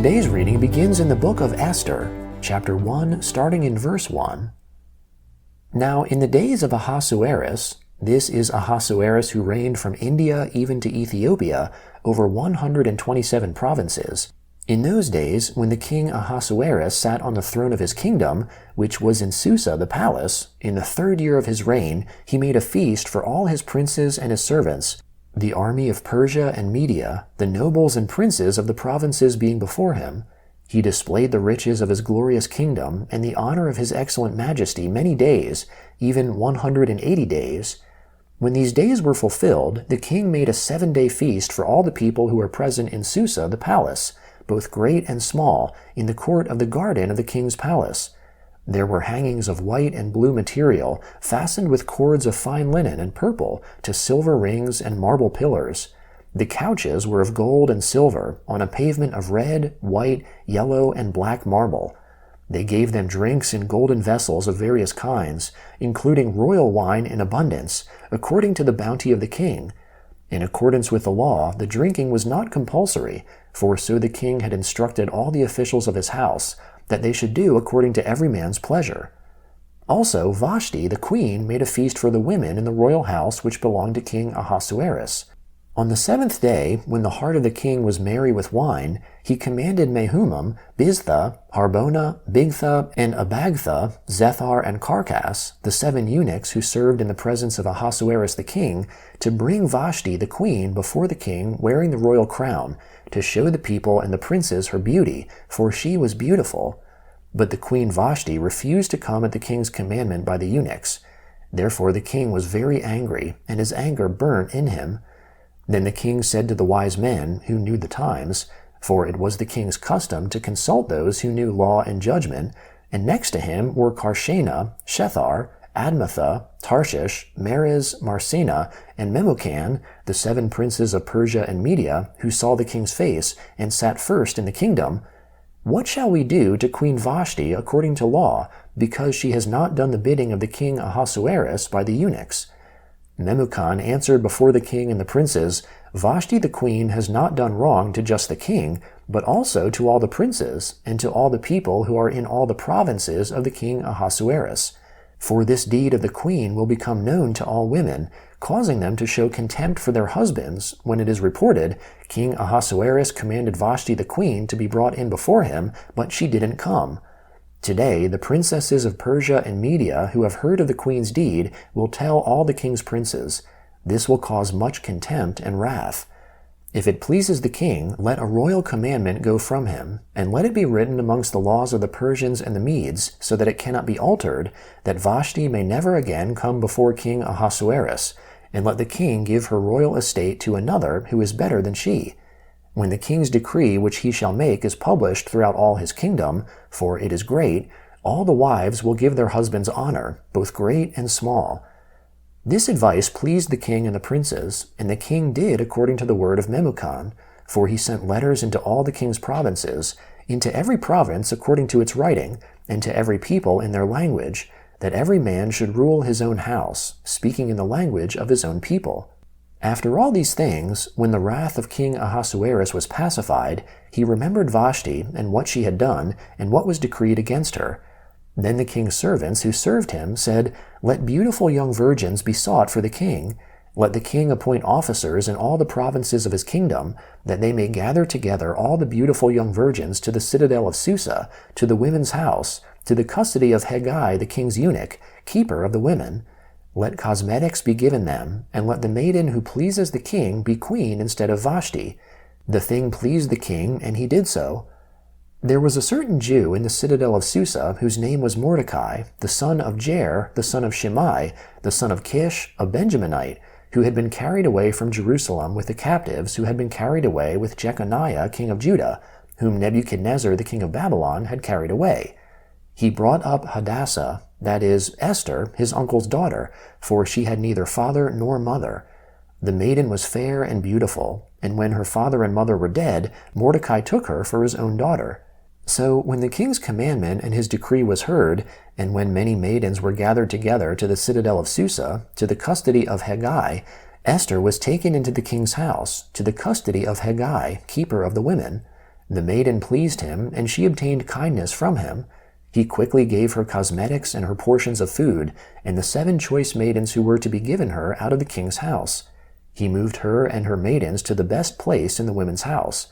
Today's reading begins in the book of Esther, chapter 1, starting in verse 1. Now in the days of Ahasuerus, this is Ahasuerus who reigned from India even to Ethiopia over 127 provinces. In those days, when the king Ahasuerus sat on the throne of his kingdom, which was in Susa the palace, in the 3rd year of his reign, he made a feast for all his princes and his servants, the army of Persia and Media, the nobles and princes of the provinces being before him. He displayed the riches of his glorious kingdom and the honor of his excellent majesty many days, even 180 days. When these days were fulfilled, the king made a 7-day feast for all the people who were present in Susa the palace, both great and small, in the court of the garden of the king's palace. There were hangings of white and blue material, fastened with cords of fine linen and purple, to silver rings and marble pillars. The couches were of gold and silver, on a pavement of red, white, yellow, and black marble. They gave them drinks in golden vessels of various kinds, including royal wine in abundance, according to the bounty of the king. In accordance with the law, the drinking was not compulsory, for so the king had instructed all the officials of his house, that they should do according to every man's pleasure. Also Vashti the queen made a feast for the women in the royal house which belonged to King Ahasuerus. On the 7th day, when the heart of the king was merry with wine, he commanded Mehumam, Biztha, Harbona, Bigtha, and Abagtha, Zethar, and Carcass, the 7 eunuchs who served in the presence of Ahasuerus the king, to bring Vashti the queen before the king wearing the royal crown, to show the people and the princes her beauty, for she was beautiful. But the queen Vashti refused to come at the king's commandment by the eunuchs. Therefore the king was very angry, and his anger burnt in him. Then the king said to the wise men, who knew the times, for it was the king's custom to consult those who knew law and judgment, and next to him were Karshena, Shethar, Admatha, Tarshish, Meres, Marsena, and Memucan, the 7 princes of Persia and Media, who saw the king's face, and sat first in the kingdom. What shall we do to Queen Vashti according to law, because she has not done the bidding of the king Ahasuerus by the eunuchs? Memucan answered before the king and the princes, Vashti the queen has not done wrong to just the king, but also to all the princes, and to all the people who are in all the provinces of the king Ahasuerus. For this deed of the queen will become known to all women, causing them to show contempt for their husbands, when it is reported, King Ahasuerus commanded Vashti the queen to be brought in before him, but she didn't come. Today, the princesses of Persia and Media who have heard of the queen's deed will tell all the king's princes. This will cause much contempt and wrath. If it pleases the king, let a royal commandment go from him, and let it be written amongst the laws of the Persians and the Medes, so that it cannot be altered, that Vashti may never again come before King Ahasuerus, and let the king give her royal estate to another who is better than she. When the king's decree which he shall make is published throughout all his kingdom, for it is great, all the wives will give their husbands honor, both great and small. This advice pleased the king and the princes, and the king did according to the word of Memucan, for he sent letters into all the king's provinces, into every province according to its writing, and to every people in their language, that every man should rule his own house, speaking in the language of his own people. After all these things, when the wrath of King Ahasuerus was pacified, he remembered Vashti and what she had done, and what was decreed against her. Then the king's servants who served him said, Let beautiful young virgins be sought for the king. Let the king appoint officers in all the provinces of his kingdom, that they may gather together all the beautiful young virgins to the citadel of Susa, to the women's house, to the custody of Hegai the king's eunuch, keeper of the women. Let cosmetics be given them, and let the maiden who pleases the king be queen instead of Vashti. The thing pleased the king, and he did so. There was a certain Jew in the citadel of Susa, whose name was Mordecai, the son of Jair, the son of Shimei, the son of Kish, a Benjaminite, who had been carried away from Jerusalem with the captives who had been carried away with Jeconiah king of Judah, whom Nebuchadnezzar the king of Babylon had carried away. He brought up Hadassah, that is, Esther, his uncle's daughter, for she had neither father nor mother. The maiden was fair and beautiful, and when her father and mother were dead, Mordecai took her for his own daughter. So when the king's commandment and his decree was heard, and when many maidens were gathered together to the citadel of Susa, to the custody of Hegai, Esther was taken into the king's house, to the custody of Hegai, keeper of the women. The maiden pleased him, and she obtained kindness from him. He quickly gave her cosmetics and her portions of food, and the 7 choice maidens who were to be given her out of the king's house. He moved her and her maidens to the best place in the women's house.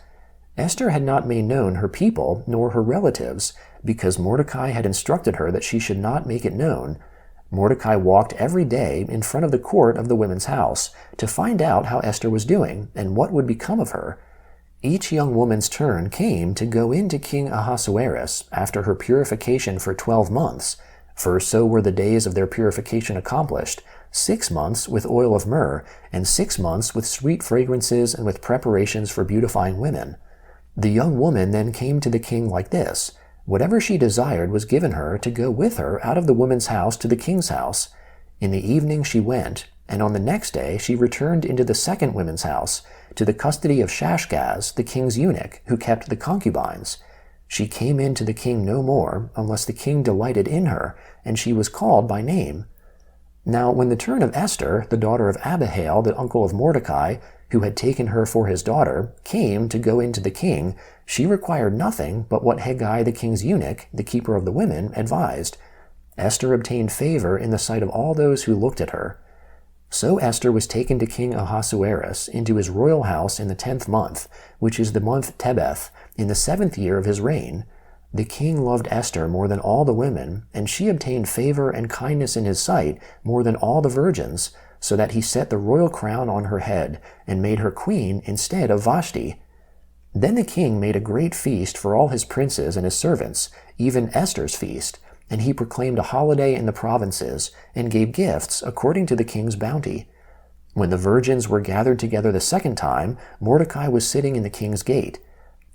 Esther had not made known her people nor her relatives, because Mordecai had instructed her that she should not make it known. Mordecai walked every day in front of the court of the women's house to find out how Esther was doing and what would become of her. Each young woman's turn came to go in to King Ahasuerus after her purification for 12 months, for so were the days of their purification accomplished, 6 months with oil of myrrh, and 6 months with sweet fragrances and with preparations for beautifying women. The young woman then came to the king like this. Whatever she desired was given her to go with her out of the woman's house to the king's house. In the evening she went, and on the next day she returned into the second women's house, to the custody of Shashgaz, the king's eunuch, who kept the concubines. She came in to the king no more, unless the king delighted in her, and she was called by name. Now when the turn of Esther, the daughter of Abihail, the uncle of Mordecai, who had taken her for his daughter, came to go in to the king, she required nothing but what Hegai the king's eunuch, the keeper of the women, advised. Esther obtained favor in the sight of all those who looked at her. So Esther was taken to King Ahasuerus into his royal house in the 10th month, which is the month Tebeth, in the 7th year of his reign. The king loved Esther more than all the women, and she obtained favor and kindness in his sight more than all the virgins, so that he set the royal crown on her head, and made her queen instead of Vashti. Then the king made a great feast for all his princes and his servants, even Esther's feast, and he proclaimed a holiday in the provinces, and gave gifts according to the king's bounty. When the virgins were gathered together the second time, Mordecai was sitting in the king's gate.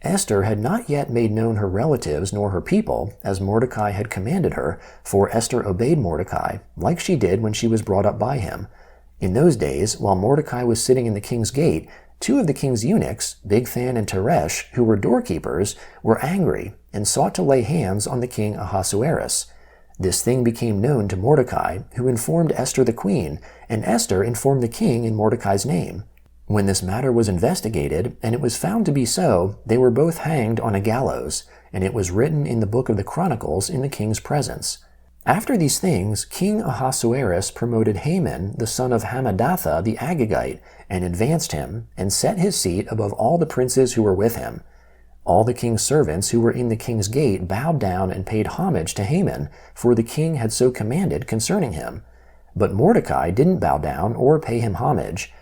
Esther had not yet made known her relatives nor her people, as Mordecai had commanded her, for Esther obeyed Mordecai, like she did when she was brought up by him. In those days, while Mordecai was sitting in the king's gate, 2 of the king's eunuchs, Bigthan and Teresh, who were doorkeepers, were angry and sought to lay hands on the king Ahasuerus. This thing became known to Mordecai, who informed Esther the queen, and Esther informed the king in Mordecai's name. When this matter was investigated, and it was found to be so, they were both hanged on a gallows, and it was written in the book of the Chronicles in the king's presence. After these things, King Ahasuerus promoted Haman, the son of Hammedatha the Agagite, and advanced him, and set his seat above all the princes who were with him. All the king's servants who were in the king's gate bowed down and paid homage to Haman, for the king had so commanded concerning him. But Mordecai didn't bow down or pay him homage.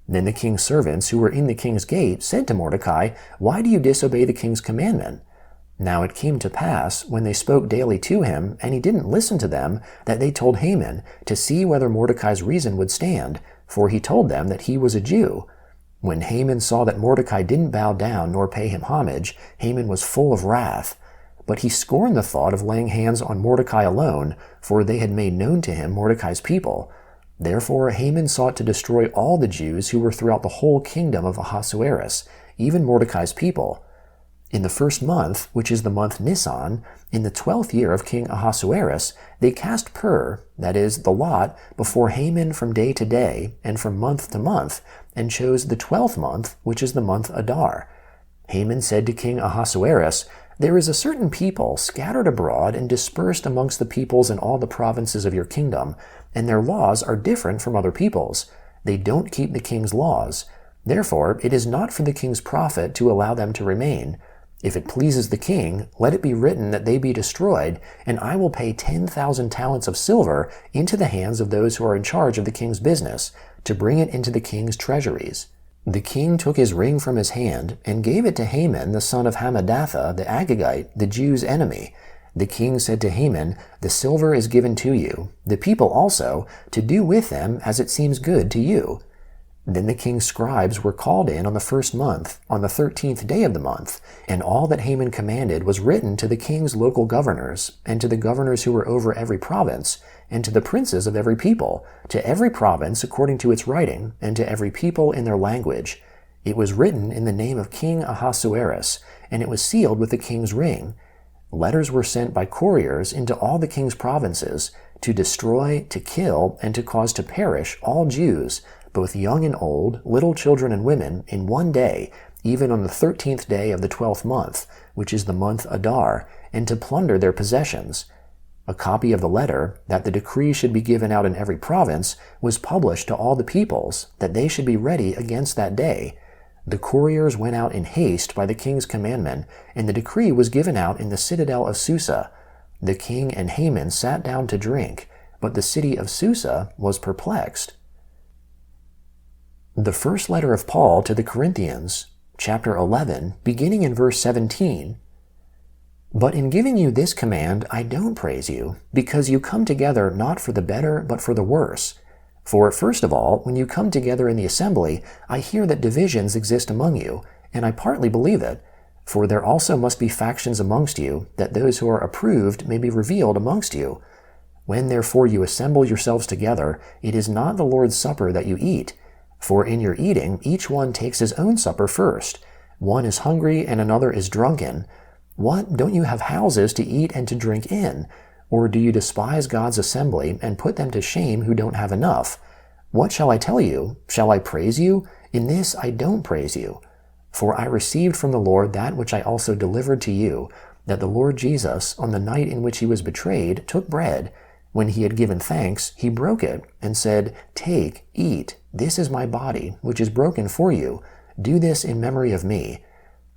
Then the king's servants who were in the king's gate said to Mordecai, "Why do you disobey the king's commandment?" Now it came to pass, when they spoke daily to him, and he didn't listen to them, that they told Haman, to see whether Mordecai's reason would stand, for he told them that he was a Jew. When Haman saw that Mordecai didn't bow down nor pay him homage, Haman was full of wrath. But he scorned the thought of laying hands on Mordecai alone, for they had made known to him Mordecai's people. Therefore Haman sought to destroy all the Jews who were throughout the whole kingdom of Ahasuerus, even Mordecai's people. In the 1st month, which is the month Nisan, in the 12th year of King Ahasuerus, they cast pur, that is, the lot, before Haman from day to day, and from month to month, and chose the 12th month, which is the month Adar. Haman said to King Ahasuerus, "There is a certain people scattered abroad and dispersed amongst the peoples in all the provinces of your kingdom, and their laws are different from other peoples. They don't keep the king's laws. Therefore, it is not for the king's profit to allow them to remain. If it pleases the king, let it be written that they be destroyed, and I will pay 10,000 talents of silver into the hands of those who are in charge of the king's business, to bring it into the king's treasuries." The king took his ring from his hand, and gave it to Haman the son of Hammedatha the Agagite, the Jews' enemy. The king said to Haman, "The silver is given to you, the people also, to do with them as it seems good to you." Then the king's scribes were called in on the 1st month, on the 13th day of the month, and all that Haman commanded was written to the king's local governors, and to the governors who were over every province, and to the princes of every people, to every province according to its writing, and to every people in their language. It was written in the name of King Ahasuerus, and it was sealed with the king's ring. Letters were sent by couriers into all the king's provinces, to destroy, to kill, and to cause to perish all Jews, both young and old, little children and women, in one day, even on the 13th day of the 12th month, which is the month Adar, and to plunder their possessions. A copy of the letter, that the decree should be given out in every province, was published to all the peoples, that they should be ready against that day. The couriers went out in haste by the king's commandment, and the decree was given out in the citadel of Susa. The king and Haman sat down to drink, but the city of Susa was perplexed. The first letter of Paul to the Corinthians, chapter 11, beginning in verse 17. But in giving you this command, I don't praise you, because you come together not for the better, but for the worse. For first of all, when you come together in the assembly, I hear that divisions exist among you, and I partly believe it. For there also must be factions amongst you, that those who are approved may be revealed amongst you. When therefore you assemble yourselves together, it is not the Lord's supper that you eat. For in your eating, each one takes his own supper first. One is hungry and another is drunken. What, don't you have houses to eat and to drink in? Or do you despise God's assembly and put them to shame who don't have enough? What shall I tell you? Shall I praise you? In this I don't praise you. For I received from the Lord that which I also delivered to you, that the Lord Jesus, on the night in which he was betrayed, took bread. When he had given thanks, he broke it, and said, Take, eat, this is my body, which is broken for you. Do this in memory of me.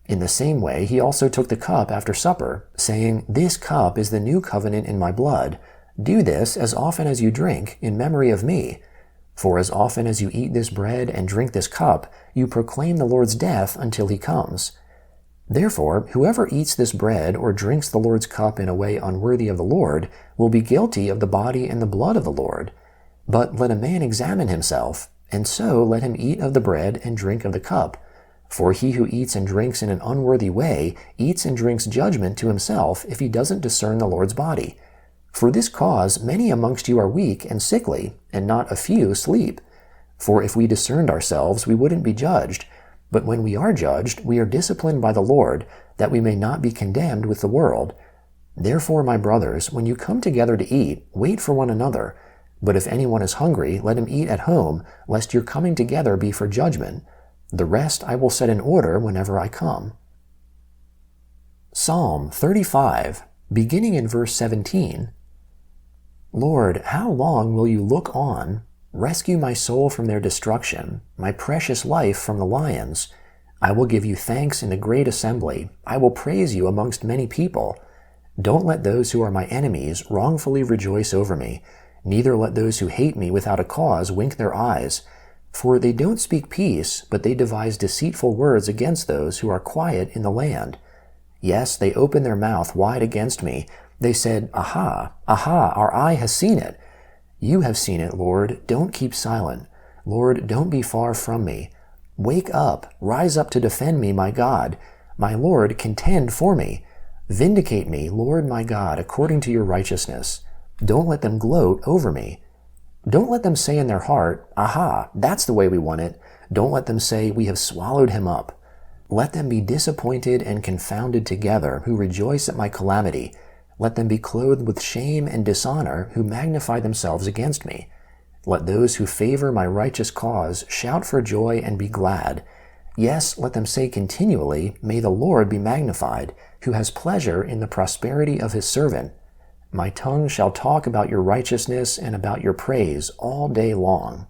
In the same way, he also took the cup after supper, saying, This cup is the new covenant in my blood. Do this as often as you drink, in memory of me. For as often as you eat this bread and drink this cup, you proclaim the Lord's death until he comes. Therefore, whoever eats this bread or drinks the Lord's cup in a way unworthy of the Lord will be guilty of the body and the blood of the Lord. But let a man examine himself, and so let him eat of the bread and drink of the cup. For he who eats and drinks in an unworthy way eats and drinks judgment to himself if he doesn't discern the Lord's body. For this cause many amongst you are weak and sickly, and not a few sleep. For if we discerned ourselves, we wouldn't be judged. But when we are judged, we are disciplined by the Lord, that we may not be condemned with the world. Therefore, my brothers, when you come together to eat, wait for one another. But if anyone is hungry, let him eat at home, lest your coming together be for judgment. The rest I will set in order whenever I come. Psalm 35, beginning in verse 17. Lord, how long will you look on? Rescue my soul from their destruction, my precious life from the lions. I will give you thanks in a great assembly. I will praise you amongst many people. Don't let those who are my enemies wrongfully rejoice over me. Neither let those who hate me without a cause wink their eyes. For they don't speak peace, but they devise deceitful words against those who are quiet in the land. Yes, they open their mouth wide against me. They said, Aha, aha, our eye has seen it. You have seen it, Lord. Don't keep silent. Lord, don't be far from me. Wake up, rise up to defend me, my God. My Lord, contend for me. Vindicate me, Lord my God, according to your righteousness. Don't let them gloat over me. Don't let them say in their heart, Aha, that's the way we want it. Don't let them say, We have swallowed him up. Let them be disappointed and confounded together, who rejoice at my calamity. Let them be clothed with shame and dishonor, who magnify themselves against me. Let those who favor my righteous cause shout for joy and be glad. Yes, let them say continually, May the Lord be magnified, who has pleasure in the prosperity of his servant. My tongue shall talk about your righteousness and about your praise all day long.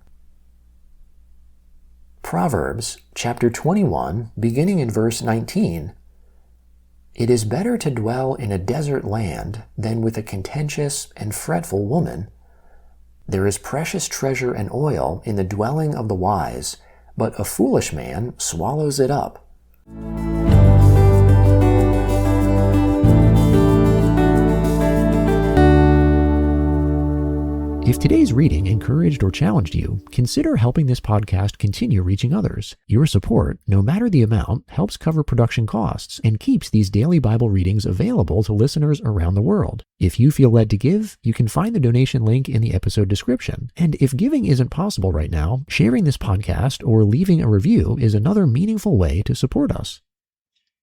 Proverbs chapter 21, beginning in verse 19. It is better to dwell in a desert land than with a contentious and fretful woman. There is precious treasure and oil in the dwelling of the wise, but a foolish man swallows it up. If today's reading encouraged or challenged you, consider helping this podcast continue reaching others. Your support, no matter the amount, helps cover production costs and keeps these daily Bible readings available to listeners around the world. If you feel led to give, you can find the donation link in the episode description. And if giving isn't possible right now, sharing this podcast or leaving a review is another meaningful way to support us.